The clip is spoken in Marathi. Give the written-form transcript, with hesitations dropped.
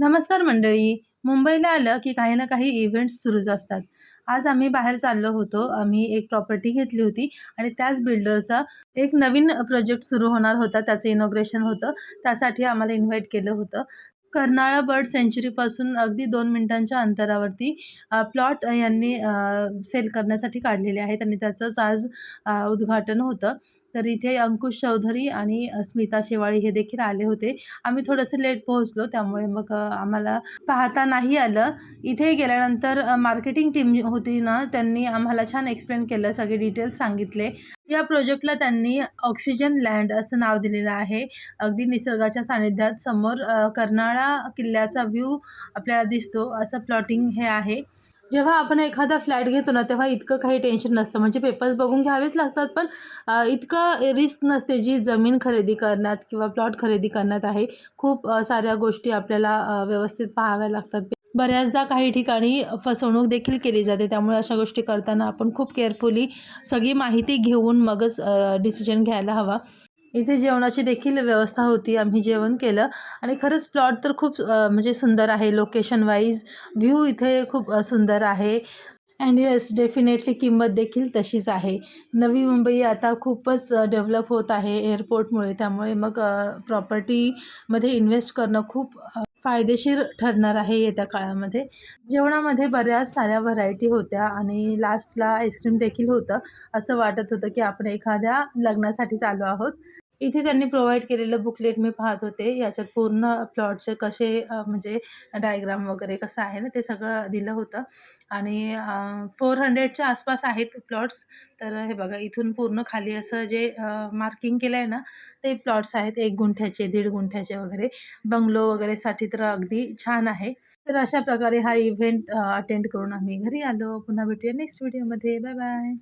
नमस्कार मंडळी. मुंबईला आलं की काही ना काही इव्हेंट्स सुरूच असतात. आज आम्ही बाहेर चाललो होतो. आम्ही एक प्रॉपर्टी घेतली होती आणि त्याच बिल्डरचा एक नवीन प्रोजेक्ट सुरू होणार होता. त्याचं इनॉग्रेशन होतं. त्यासाठी आम्हाला इन्व्हाईट केलं होतं. कर्नाळा बर्ड सँच्युरीपासून अगदी 2 मिनिटांच्या अंतरावरती प्लॉट यांनी सेल करण्यासाठी काढलेले आहेत आणि त्याचंच आज उद्घाटन होतं. तर इथे अंकुश चौधरी आणि स्मिता शेवाळे हे देखील आले होते. आम्ही थोडंसं लेट पोहोचलो, त्यामुळे मग आम्हाला पाहता नाही आलं. इथे गेल्यानंतर मार्केटिंग टीम होती ना, त्यांनी आम्हाला छान एक्सप्लेन केलं, सगळे डिटेल्स सांगितले. या प्रोजेक्टला त्यांनी ऑक्सिजन लँड असं नाव दिलेलं आहे. अगदी निसर्गाच्या सानिध्यात समोर कर्नाळा किल्ल्याचा व्ह्यू आपल्याला दिसतो असं प्लॉटिंग हे आहे. जेव्हा आपण एखादा फ्लॅट घेतो ना, तेव्हा इतकं काही टेन्शन नसतं. म्हणजे पेपर्स बघून घ्यावेच लागतात, पण इतकं रिस्क नसते जी जमीन खरेदी करण्यात किंवा प्लॉट खरेदी करण्यात आहे. खूप साऱ्या गोष्टी आपल्याला व्यवस्थित पाहाव्या लागतात. बऱ्याचदा काही ठिकाणी फसवणूक देखील केली जाते. त्यामुळे अशा गोष्टी करताना आपण खूप केअरफुली सगळी माहिती घेऊन मगच डिसिजन घ्यायला हवा. इथे जेवणाची देखील व्यवस्था होती. आम्ही जेवण केलं आणि खरंच प्लॉट तर खूप म्हणजे सुंदर आहे. लोकेशन वाईज व्ह्यू इथे खूप सुंदर आहे. अँड येस, डेफिनेटली किंमत देखील तशीच आहे. नवी मुंबई आता खूपच डेव्हलप होत आहे एअरपोर्टमुळे. त्यामुळे मग प्रॉपर्टीमध्ये इन्व्हेस्ट करणं खूप फायदेशीर ठरणार आहे येत्या काळामध्ये. जेवणामध्ये बऱ्याच साऱ्या व्हरायटी होत्या आणि लास्टला आईस्क्रीम देखील होतं. असं वाटत होतं की आपण एखाद्या लग्नासाठीच आलो आहोत. इथे त्यांनी प्रोव्हाईड केलेलं बुकलेट मी पाहत होते. याच्यात पूर्ण प्लॉटचे कसे म्हणजे डायग्राम वगैरे कसं आहे ना, ते सगळं दिलं होतं आणि 400च्या आसपास आहेत प्लॉट्स. तर हे बघा, इथून पूर्ण खाली असं जे मार्किंग केलं आहे ना, ते प्लॉट्स आहेत 1 गुंठ्याचे, 1.5 गुंठ्याचे वगैरे. बंगलो वगैरेसाठी तर अगदी छान आहे. तर अशा प्रकारे हा इव्हेंट अटेंड करून आम्ही घरी आलो. पुन्हा भेटूया नेक्स्ट व्हिडिओमध्ये. Bye bye.